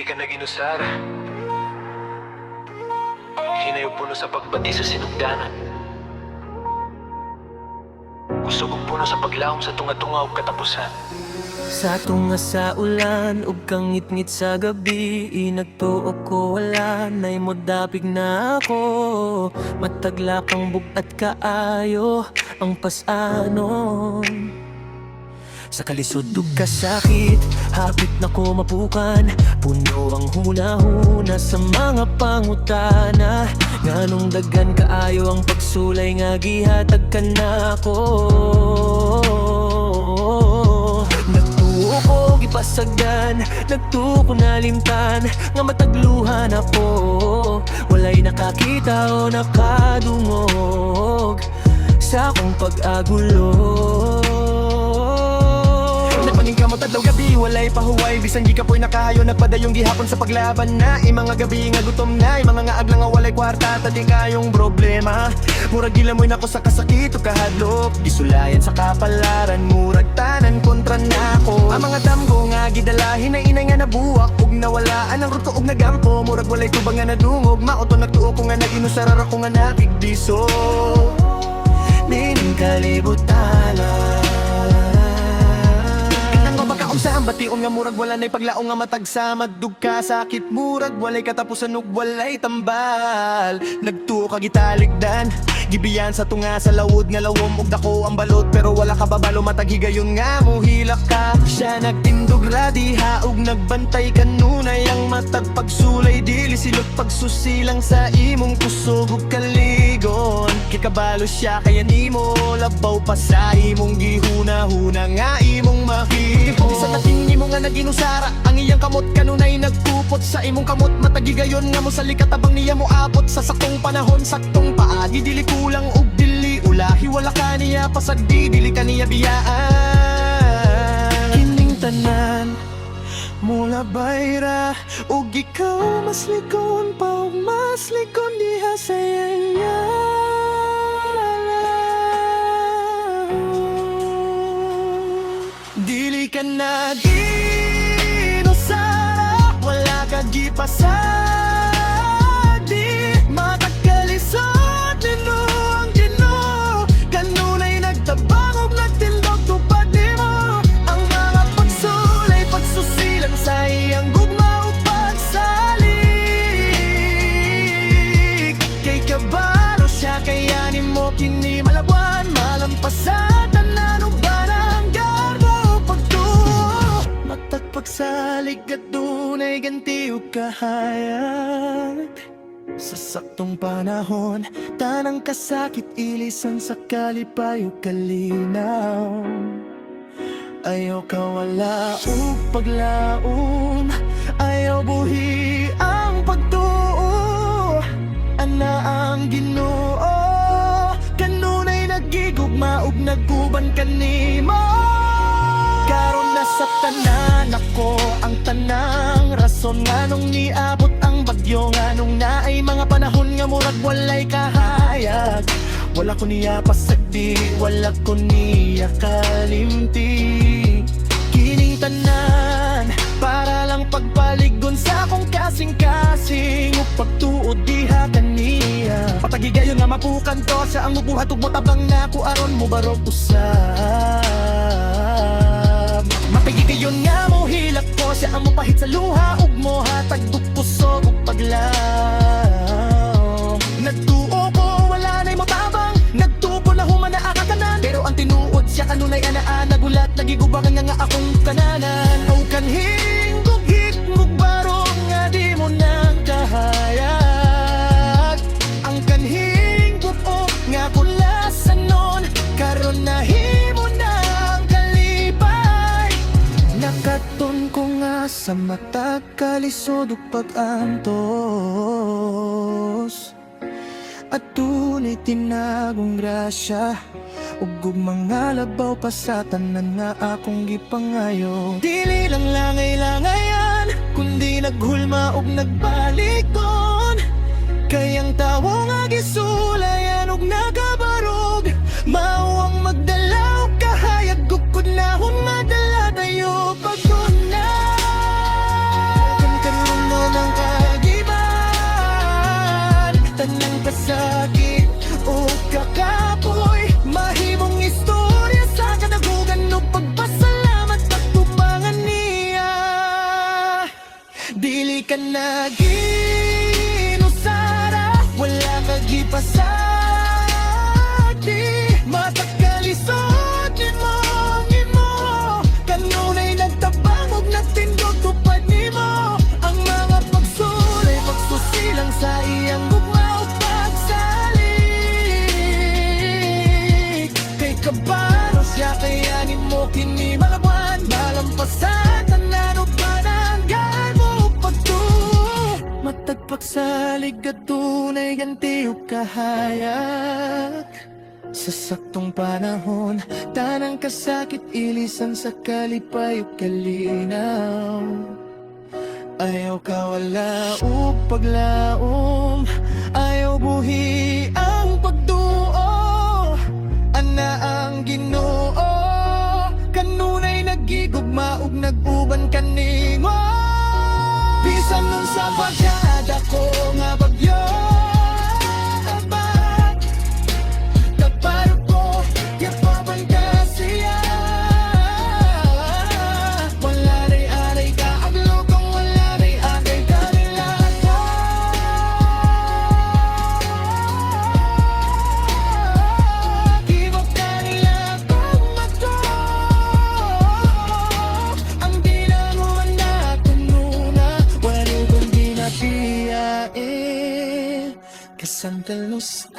Di ka nag-inusar, hinayog puno sa pagbati sa sinugdanan. Kusog og puno sa paglaom sa tunga-tunga ug katapusan. Sa tunga sa ulan, ug kang ngit-ngit sa gabi, nagtuo ko wala, nay mo dapig na ako. Matagla kang bugat kaayo, ang pasanon. Sa kalisod ug kasakit, hapit na ko mapukan. Puno ang huna-huna sa mga pangutana. Nganong daghan kaayo ang pagsulay nga gihatag ka na ako. Nagtuo ko gipasagdan, nagtuo ko nalimtan, nga matagluhan ako. Walay nakakita o nakadungog sa akong pag-agulo. Nagpaning ka mo tadlaw gabi, walay pahuway. Bisan di ka po'y nakahayo, nagpadayong gihapon sa paglaban na. Mga gabi nga gutom na, mga nga aglang nga walay kwarta. Tadi kayong problema, murag gila mo'y nako sa kasakit o kahadlok. Gisulayan sa kapalaran, murag tanan kontra na ako. Ang mga damgo nga gidalahin na inay nga nabuwak, ug nawalaan ang ruto ug nagampo. Murag walay tubang nga nadungog, mauto nagtuo ko nga naginusar ako nga napigdiso. Nining kalibutan Usahan bation nga murag wala na'y paglaong nga matagsa. Magdugka sakit murag walay katapusan ug walay tambal. Nagtuo ka gitaligdan, gibiyan sa tunga sa lawod nga lawom ug dako ang balot. Pero wala ka babalo matag higayon nga muhilak ka. Siya nagtindog radiha ug nagbantay kanunay ang matag pagsulay. Dili silot pagsusilang sa imong kusog ug kaligon. Kikabalo siya kaya nimo labaw pa sa imong gihuna-huna nga imong makita. Sa tating mo nga naginusara, ang iyang kamot kanunay nagkupot sa imong kamot. Matagigayon nga mo sa likatabang niya mo abot. Sa saktong panahon, saktong paagi. Dili kulang ug dili ulahi, wala ka niya pasagdi, dili ka niya biyaan. kining tanan Mula bayra, ug ikaw mas likon pa ug mas likon diha sa iya. Dili ka nag-inusara, wala ka gipasadi. Matagkalisod nino ang Ginoo, kanunay nagtabang ug nagtindog tupad nimo. Ang mga pagsulay, pagsusilang sa iyang gugma ug pagsalig. Kay kabalo siya kaya nimo kini malabuan, malampasan tanan ug pagsalig at dunay ganti ug kahayag. Sa saktong panahon, tanang kasakit ilisan sa kalipay ug kalinaw. Ayaw ka wala ug paglaom, ayaw buhi ang pagtuo. Ana ang Ginoo, kanunay nagigugma ug nagguban kanimo. Karon nasa tanan ako ang tanang rason nga nung niabot ang bagyo. Nga nung naay mga panahon nga murag walay kahayag. Wala ko niya pasagdi, wala ko niya kalimti. Kining tanan para lang pagpaligon sa akong kasing-kasing ug pagtuod diha kaniya. Patagigayon nga mapukan to sa ang mubuhat ug motabang nako aron mo barog usab. Mapagigayon nga mo hilak ko siya ang mupahit sa luha ug mo hatag ug kusog ug paglaw. Nagtuo ko wala na'y motabang, nagtupo na humana aka kanan. Pero ang tinuod siya kanunay anaa, nagulat nagigubangan nga akong kananan. O kanhing gugit mugbarong nga di mo nang kahayag. Ang kanhing buo nga kulasan nun, karon nahimo nang kalipay. Nakaton ko nga sa mata kalisod ug pag-antos. At tunay tinagong grasya ug mga labaw pa sa tanan nga akong gipangayo. Dili lang langay-langayan, kundi naghulma ug nagbalikon. Kayang tawo nga gisulayan ug nagabarog. Mao ang magdala ug kahayag ug kunahon madala tayo paguna. Kan pasagi matakalisod ni mo kanunay nagtabang og natindog tupad nimo ang mga pagsulay pagsusilang sa iyang gugma o pagsalig kay kabalo siya kayanin mo kini malawan malampasan tanan o pananggan mo pagtuo matag pagsalig at tunay ganti o kahayag sa saktong panahon, tanang kasakit ilisan sa kalipay o kalinaw. Ayaw kawala o paglaom, ayaw buhi ang pagduo. Ana ang Ginoo, kanunay nagigugma ug nag-uban kaningo. Bisan nun sa bagyada ko nga bagyo. Santa Luz